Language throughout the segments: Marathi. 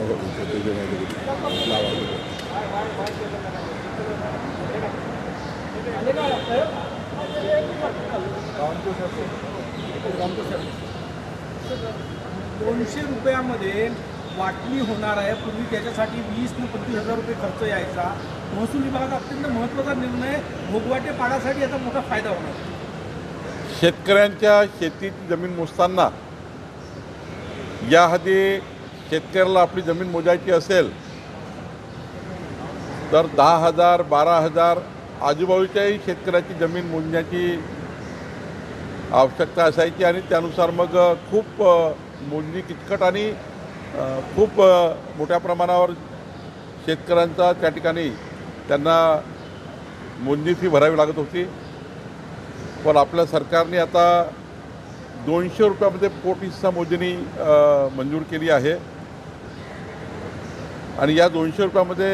₹200 वाटणी होणार आहे। पूर्वी त्याच्यासाठी 20 ते 25,000 रुपये खर्च यायचा। महसूल विभागाचा अत्यंत महत्त्वाचा निर्णय, भोगवाटे पाडासाठी याचा मोठा फायदा होणार। शेतकऱ्यांच्या शेतीची जमीन मोजताना याआधी शेतकऱ्याला आपली जमीन मोजायची असेल तर 10,000 12,000 आजूबाजूच्याही शेतकऱ्याची जमीन मोजण्याची आवश्यकता असायची आणि त्यानुसार मग खूप मोजणी किचकट आणि खूप मोठ्या प्रमाणावर शेतकऱ्यांचा त्या ठिकाणी त्यांना मोजणी फी भरावी लागत होती। पण आपल्या सरकारने आता ₹200 पोट हिस्सा मोजणी मंजूर केली आहे आणि या ₹200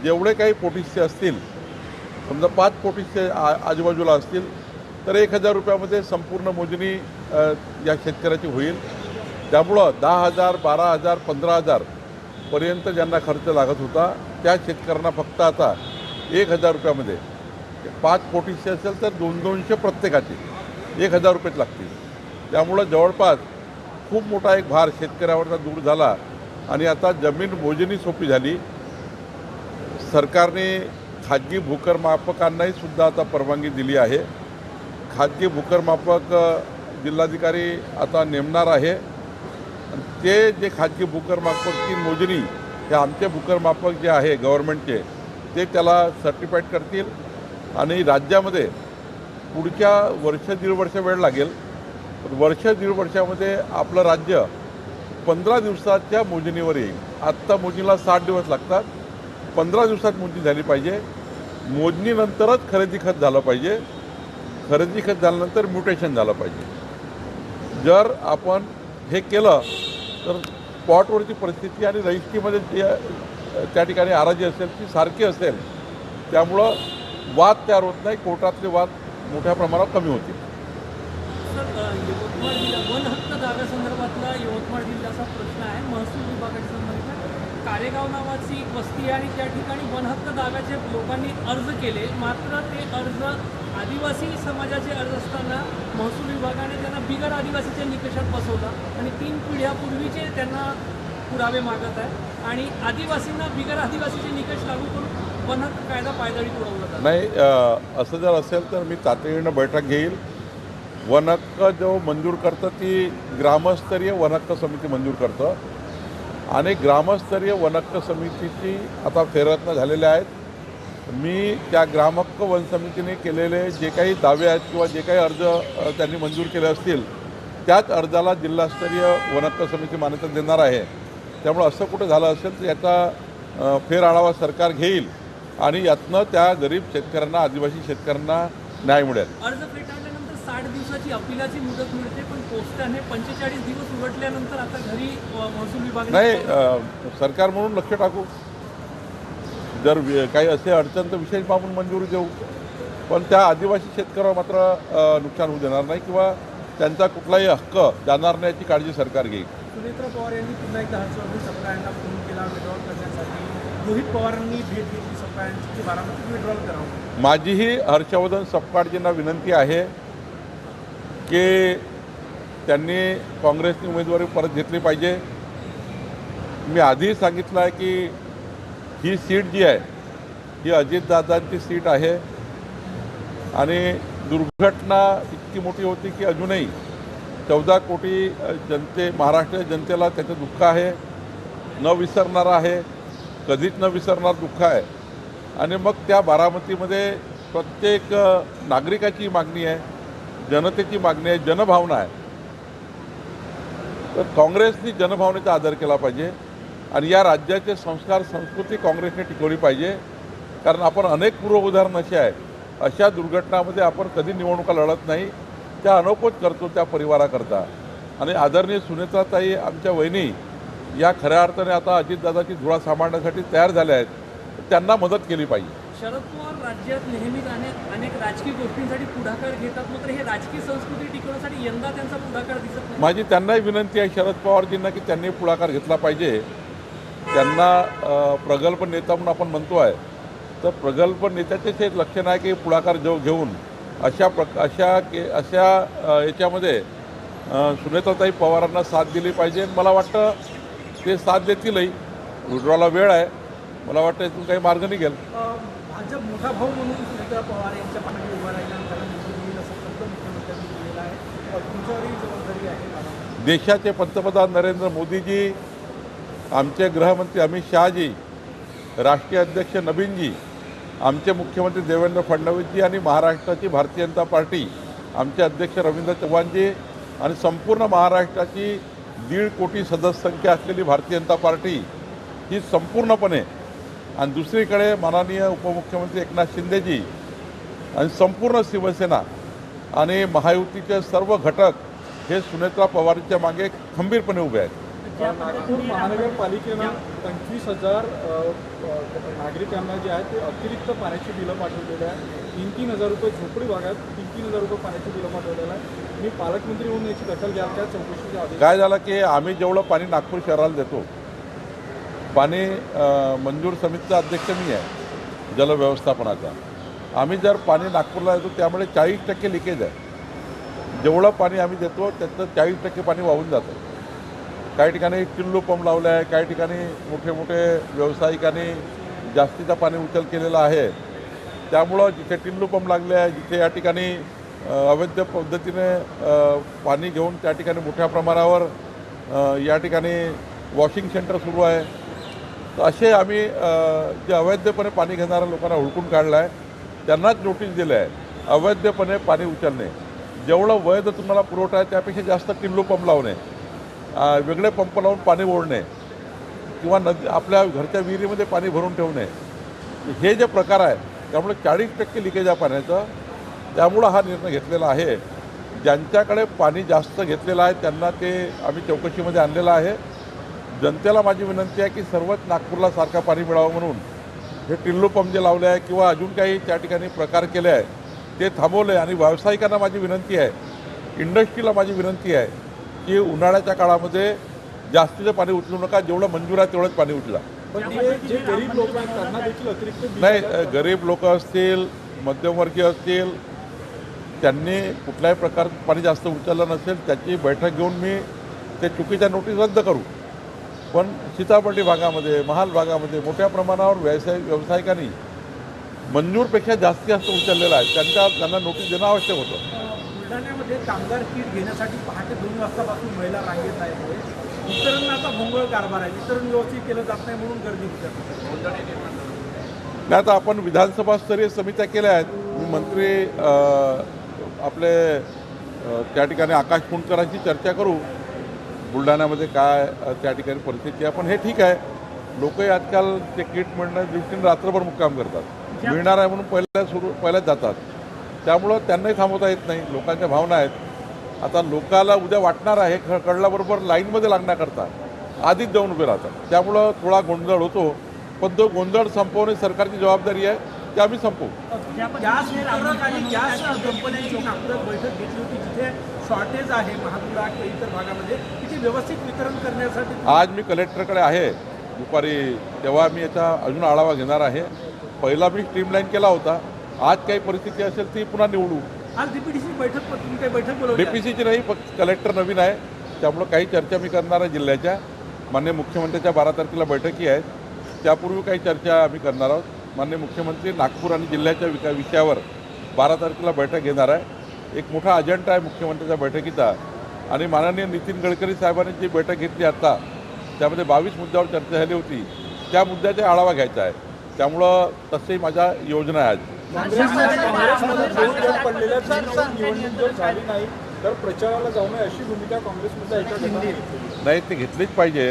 जेवढे काही पोट हिस्से असतील, समजा 5 पोट हिस्से आजूबाजूला असतील तर ₹1,000 संपूर्ण मोजणी या शेतकऱ्याची होईल। त्यामुळं 10,000 12,000 15,000 पर्यंत ज्यांना खर्च लागत होता त्या शेतकऱ्यांना फक्त आता ₹1,000 5 पोट हिस्से असेल तर 200 प्रत्येकाचे ₹1,000 लागतील। त्यामुळं जवळपास खूप मोठा एक भार शेतकऱ्यावरचा दूर झाला आणि आता जमीन मोजणी सोपी झाली। सरकारने खाजगी भूकरमापकांनाही सुद्धा आता परवानगी दिली आहे। खाजगी भूकरमापक जिल्हाधिकारी आता नेमणार आहे। ते जे खाजगी भूकरमापकची मोजणी, हे आमचे भूकरमापक जे आहे गव्हर्नमेंटचे, ते त्याला सर्टिफाईड करतील आणि राज्यामध्ये पुढच्या वर्ष दीड वर्ष वेळ लागेल। वर्ष दीड वर्षामध्ये आपलं राज्य 15 दिवसाच्या मोजणीवर येईल। आत्ता मोजणीला 60 दिवस लागतात, 15 दिवसात मोजणी झाली पाहिजे। मोजणीनंतरच खरेदी खत झालं पाहिजे, खरेदी खत झाल्यानंतर म्युटेशन झालं पाहिजे। जर आपण हे केलं तर स्पॉटवरची परिस्थिती आणि रजिस्ट्रीमध्ये जे त्या ठिकाणी आराजी असेल ती सारखी असेल, त्यामुळं वाद तयार होत नाही, कोर्टातले वाद मोठ्या प्रमाणात कमी होतील। यवतमाळ जिल्हा वन हक्क जागासंदर्भातला यवतमाळ जिल्ह्याचा प्रश्न आहे। महसूल विभागाच्या संदर्भात कारेगाव नावाची एक वस्ती आहे आणि त्या ठिकाणी वन हक्क जागाचे लोकांनी अर्ज केले, मात्र ते अर्ज आदिवासी समाजाचे अर्ज असताना महसूल विभागाने त्यांना बिगर आदिवासीच्या निकषात बसवला आणि 3 पिढ्यापूर्वीचे त्यांना पुरावे मागत आहे आणि आदिवासींना बिगर आदिवासीचे निकष लागू करून वन हक्क कायदा पायदळी तुडवला जातो। नाही, असं जर असेल तर मी तातडीनं बैठक घेईल। वन हक्क जो मंजूर करतं ती ग्रामस्तरीय वन हक्क समिती मंजूर करतं आणि ग्रामस्तरीय वन हक्क समितीची आता फेररचना झालेल्या आहेत। मी त्या ग्रामहक्क वन समितीने केलेले जे काही दावे आहेत किंवा जे काही अर्ज त्यांनी मंजूर केले असतील त्याच अर्जाला जिल्हास्तरीय वन हक्क समिती मान्यता देणार आहे। त्यामुळे असं कुठं झालं असेल तर याचा फेरआढावा सरकार घेईल आणि यातनं त्या गरीब शेतकऱ्यांना, आदिवासी शेतकऱ्यांना न्याय मिळेल। अर्ज फेटाळल्यानंतर 60 दिवसाची अपीलाची मुदत मिळते, पण पोस्टाने 45 दिवस उलटल्यानंतर आता घरी महसूल विभाग नाही, सरकार म्हणून लक्ष टाकू, जर काही असे अडचण तर विशेष बाबून मंजुरी देऊ, पण त्या आदिवासी शेतकऱ्यावर मात्र नुकसान होऊ देणार नाही किंवा त्यांचा कुठलाही हक्क जाणार नाही याची काळजी सरकार घेईल। सुनेत्रा पवार यांनी पुन्हा एकदा हर्षवर्धन सपकाळ यांना फोन केला विड्रॉल करण्यासाठी। रोहित पवारांनी भेट घेतली सपकाळ यांची, बारामतीत विड्रॉल करावं। माझीही हर्षवर्धन सपकाळजींना विनंती आहे की त्यांनी काँग्रेसनी उमेदवारी परत घेतली पाहिजे। मी आधीही सांगितलं आहे की ही सीट जी आहे ही अजितदादांची सीट आहे आणि दुर्घटना इतकी मोठी होती की अजूनही 14 कोटी महाराष्ट्र जनतेला त्याचं दुःख आहे, न विसरणार आहे, कधीच न विसरणार दुःख आहे। आणि मग त्या बारामतीमध्ये प्रत्येक नागरिकाची मागणी आहे, जनतेची मागणी आहे, जनभावना आहे। तर काँग्रेसनी जनभावनेचा आदर केला पाहिजे आणि या राज्याचे संस्कार संस्कृती काँग्रेसने टिकवली पाहिजे। कारण आपण अनेक पूर्व उदाहरण असे आहे, अशा दुर्घटनामध्ये आपण कधी निवडणुका लढत नाही, त्या अनोखोच करतो त्या परिवाराकरता। आणि आदरणीय सुनेत्राताई आमच्या वहिनी या खऱ्या अर्थाने आता अजितदादाची धुळा सांभाळण्यासाठी तयार झाल्या आहेत, त्यांना मदत केली पाहिजे। शरद पवार राज्यात नेहमीच अनेक राजकीय गोष्टींसाठी पुढाकार घेतात, मात्र हे राजकीय संस्कृती टिकवण्यासाठी यंदा त्यांचा पुढाकार दिसत नाही. माझी त्यांनाही विनंती आहे शरद पवारजींना की त्यांनी पुढाकार घेतला पाहिजे. त्यांना प्रगल्भ नेता म्हणून आपण म्हणतो आहे, तर प्रगल्भ नेत्याचेच हे लक्षण आहे की पुढाकार घेऊन अशा याच्यामध्ये सुनेत्राताई पवारांना साथ दिली पाहिजे. मला वाटतं ते साथ देतीलही. विड्रॉला वेळ आहे, मला वाटतं इथून काही मार्ग निघेल. भाजप मोठा भाऊ म्हणून सुनेत्रा पवार यांच्या पाठी उभा राहिला, त्यांना निवडून येईल असं फक्त मुख्यमंत्र्यांनी दिलेलं आहे. तुमच्यावरही जबाबदारी आहे. देशाचे पंतप्रधान नरेंद्र मोदीजी, आमचे गृहमंत्री अमित शहाजी, राष्ट्रीय अध्यक्ष नवीनजी, आमचे मुख्यमंत्री देवेंद्र फडणवीसजी आणि महाराष्ट्राची भारतीय जनता पार्टी, आमचे अध्यक्ष रवींद्र चव्हाणजी आणि संपूर्ण महाराष्ट्राची 1.5 कोटी सदस्य संख्या असलेली भारतीय जनता पार्टी ही संपूर्णपणे, आणि दुसरीकडे माननीय उपमुख्यमंत्री एकनाथ शिंदेजी आणि संपूर्ण शिवसेना आणि महायुतीचे सर्व घटक हे सुनेत्रा पवारच्या मागे खंबीरपणे उभे आहेत. नागपूर महानगरपालिकेनं 25,000 नागरिकांना जे आहे ते अतिरिक्त पाण्याची बिलं पाठवलेली आहे. 3,000 रुपये झोपडी भागात 3,000 रुपये पाण्याची बिलं पाठवलेलं आहे. मी पालकमंत्री म्हणून याची दखल घ्याल त्या चौकशीच्या आधी. काय झालं की आम्ही जेवढं पाणी नागपूर शहराला देतो, पाणी मंजूर समितीचा अध्यक्ष मी आहे जलव्यवस्थापनाचा. आम्ही जर पाणी नागपूरला देतो त्यामुळे 40% लिकेज आहे. जेवढं पाणी आम्ही देतो त्याचं 40% पाणी वाहून जातं. काही ठिकाणी टिल्लू पंप लावले आहे, काही ठिकाणी मोठे मोठे व्यावसायिकांनी जास्तीचा पाणी उचल केलेला आहे. त्यामुळं जिथे टिल्लू पंप लागले आहे, जिथे या ठिकाणी अवैध पद्धतीने पाणी घेऊन त्या ठिकाणी मोठ्या प्रमाणावर या ठिकाणी वॉशिंग सेंटर सुरू आहे, तर असे आम्ही जे अवैधपणे पाणी घेणाऱ्या लोकांना हुडकून काढलं आहे, त्यांनाच नोटीस दिलं आहे अवैधपणे पाणी उचलणे. जेवढं वैध तुम्हाला पुरवठा आहे त्यापेक्षा जास्त टिल्लू पंप लावणे, वेगळे पंप लावून पाणी ओढणे किंवा नदी आपल्या घरच्या विहिरीमध्ये पाणी भरून ठेवणे, हे जे प्रकार आहे त्यामुळे 40% लिकेज आहे पाण्याचं. त्यामुळं हा निर्णय घेतलेला आहे. ज्यांच्याकडे पाणी जास्त घेतलेलं आहे त्यांना ते आम्ही चौकशीमध्ये आणलेलं आहे. जनतेला माझी विनंती आहे की सर्वच नागपूरला सारखं पाणी मिळावं म्हणून हे टिल्लू पंप जे लावले आहे किंवा अजून काही त्या ठिकाणी प्रकार केले आहे ते थांबवले. आणि व्यावसायिकांना माझी विनंती आहे, इंडस्ट्रीला माझी विनंती आहे की उन्हाळ्याच्या काळामध्ये जास्तीचं पाणी उचलू नका, जेवढं मंजूर आहे तेवढंच पाणी उचला. पण जे गरीब लोक आहेत त्यांना देखील अतिरिक्त बिल नाही, गरीब लोक असतील, मध्यमवर्गीय असतील, त्यांनी कुठल्याही प्रकारचं पाणी जास्त उचललं नसेल त्याची बैठक घेऊन मी ते चुकीच्या नोटीस रद्द करू. पण सीतापर्डी भागामध्ये, महाल भागामध्ये मोठ्या प्रमाणावर व्यावसायिकांनी मंजूरपेक्षा जास्त उचललेलं आहे, त्यांना नोटीस देणं आवश्यक होतं. बुलढाण्यामध्ये कामगार किट घेण्यासाठी पहाटे 2 वाजतापासून महिला रांगेत आहेत. वितरणाचा भोंगळ कारभार आहे, वितरण व्यवस्थित केलं जात नाही म्हणून गर्दी होते. नाही, आता आपण विधानसभा स्तरीय समित्या केल्या आहेत. मी मंत्री आपले त्या ठिकाणी आकाश पुणकरांची चर्चा करू, बुलढाण्यामध्ये काय त्या ठिकाणी परिस्थिती आहे. पण हे ठीक आहे, लोकही आजकाल ते किट मिळण्याच्या दृष्टीने रात्रभर मुक्काम करतात. मिळणार आहे म्हणून पहिल्याच जातात. त्यामुळं त्यांनाही थांबवता येत नाही. लोकांच्या भावना आहेत. आता लोकाला उद्या वाटणार आहे कळल्याबरोबर लाईनमध्ये लागण्याकरता आधीच जाऊन उभे राहतात. त्यामुळं थोडा गोंधळ होतो, पण तो गोंधळ संपवणे सरकारची जबाबदारी आहे, ते आम्ही संपवू. गॅस वितरक आणि गॅस कंपन्यांची नागपुरात बैठक घेतली होती, जिथे शॉर्टेज आहे महापुरा किंवा इतर भागामध्ये, तिथे व्यवस्थित वितरण करण्यासाठी आज मी कलेक्टरकडे आहे दुपारी, तेव्हा मी याचा अजून आढावा घेणार आहे. पहिला मी स्ट्रीमलाईन केला होता, आज काही परिस्थिती असेल ती पुन्हा निवडू. आज डीपीडीसी बैठक, तुम्ही काही बैठक बोलवली? डीपीसीची नाही, फक्त कलेक्टर नवीन आहे त्यामुळं काही चर्चा मी करणार आहे जिल्ह्याच्या. माननीय मुख्यमंत्र्यांच्या 12 तारखेला बैठकी आहेत, त्यापूर्वी काही चर्चा आम्ही करणार आहोत. माननीय मुख्यमंत्री नागपूर आणि जिल्ह्याच्या विषयावर 12 तारखेला बैठक घेणार आहे. एक मोठा अजेंडा आहे मुख्यमंत्र्यांच्या बैठकीचा. आणि माननीय नितीन गडकरी साहेबांनी जी बैठक घेतली आता, त्यामध्ये 22 मुद्द्यावर चर्चा झाली होती. त्या मुद्द्याचा आढावा घ्यायचा आहे. त्यामुळं तसंही माझ्या योजना आहे. आज काँग्रेसमध्ये 2 गट पडलेल्या निवडणूक जर झाली नाही तर प्रचाराला जाऊ नये अशी भूमिका काँग्रेसमध्ये एका गटाने घेतली. नाही, ते घेतलीच पाहिजे,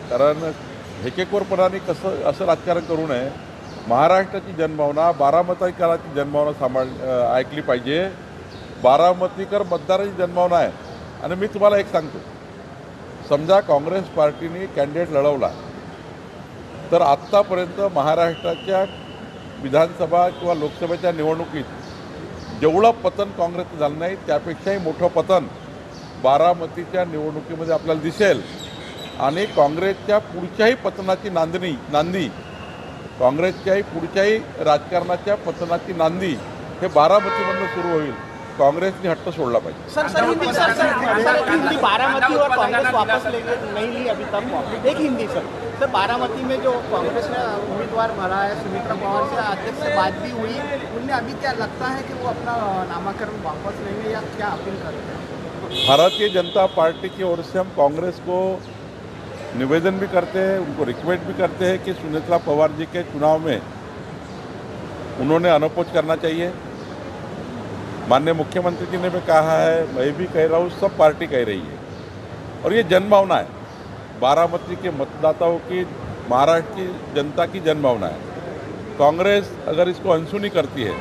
कारण हेकेखोरपणाने असं राजकारण करू नये. महाराष्ट्राची जनभावना, बारामतीकरांची जनभावना ऐकली पाहिजे. बारामतीकर मतदाराची जनभावना आहे. आणि मी तुम्हाला एक सांगतो, समजा काँग्रेस पार्टीने कॅन्डिडेट लढवला तर आत्तापर्यंत महाराष्ट्राच्या विधानसभा किंवा लोकसभेच्या निवडणुकीत जेवढं पतन काँग्रेसचं झालं नाही त्यापेक्षाही मोठं पतन बारामतीच्या निवडणुकीमध्ये आपल्याला दिसेल आणि काँग्रेसच्या पुढच्याही पतनाची नांदी काँग्रेसच्याही पुढच्याही राजकारणाच्या पतनाची नांदी हे बारामतीमधून सुरू होईल. काँग्रेसने हट्ट सोडला पाहिजे. सर हिंदी बारामती और कांग्रेस वापस लेंगे नहीं ली अभी तक. एक हिंदी सर बारामती में जो कांग्रेस ने उम्मीदवार भरा है सुमित्रा पवार से अध्यक्ष से बात भी हुई. उनने अभी क्या लगता है कि वो अपना नामांकन वापस लेंगे या क्या अपील करते हैं? भारतीय जनता पार्टी की ओर से हम कांग्रेस को निवेदन भी करते हैं, उनको रिक्वेस्ट भी करते हैं कि सुमित्रा पवार जी के चुनाव में उन्होंने अनोपोज करना चाहिए. माननीय मुख्यमंत्री जी ने भी कहा है, मैं भी कह रहा हूँ, सब पार्टी कह रही है और ये जनभावना है. बारामती के मतदाताओं की, महाराष्ट्र की जनता की जनभावना है. कांग्रेस अगर इसको अनसुनी करती है,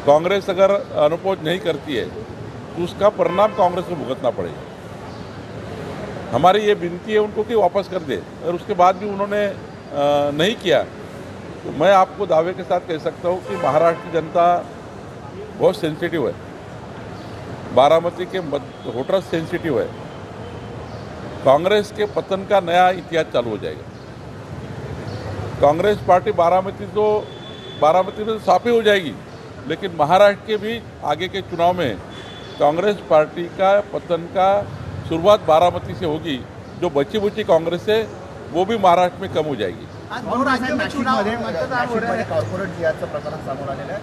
कांग्रेस अगर अनोपोज नहीं करती है तो उसका परिणाम कांग्रेस को भुगतना पड़ेगा. हमारी ये विनती है उनको कि वापस कर दे. और उसके बाद भी उन्होंने नहीं किया तो मैं आपको दावे के साथ कह सकता हूँ कि महाराष्ट्र की जनता बहुत सेंसिटिव है. बारामती के वोटर्स सेंसिटिव है. कांग्रेस के पतन का नया इतिहास चालू हो जाएगा. कांग्रेस पार्टी बारामती में तो साफ ही हो जाएगी, लेकिन महाराष्ट्र के भी आगे के चुनाव में कांग्रेस पार्टी का पतन का शुरुआत बारामती से होगी. जो बची बुची कांग्रेस है वो भी महाराष्ट्र में कम हो जाएगी. आज दोन राज्यों में चुनाव मतदान हो रहे हैं. कॉर्पोरेट जिहाचं प्रकरण समोर आलेलं आहे.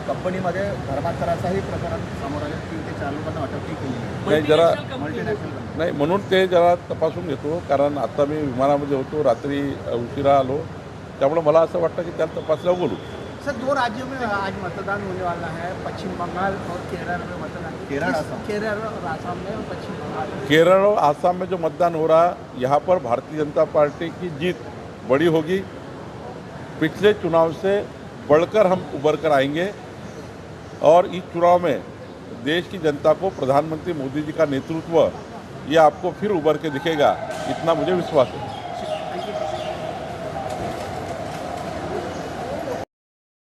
कंपनीमध्ये धर्मांतराचाही प्रकरण समोर आले. 3 ते 4 लोकांना अटकही केली आहे. नाही जरा मल्टीनॅशनल नाही म्हणून ते जरा तपासून घेतो, कारण आता मी विमानामध्ये होतो, रात्री उशिरा आलो, त्यामुळे मला असं वाटतं की त्याला तपासल्यावर बोलू. सर 2 राज्यों में आज मतदान होने वाला है. पश्चिम बंगाल और केरल में मतदान. केरल और आसाम में और पश्चिम बंगाल में. केरल और आसाम में जो मतदान हो रहा है, यहाँ पर भारतीय जनता पार्टी की जीत बड़ी होगी. पिछले चुनाव से बढ़कर हम उभर कर आएंगे और इस चुनाव में देश की जनता को प्रधानमंत्री मोदी जी का नेतृत्व ये आपको फिर उभर के दिखेगा, इतना मुझे विश्वास है.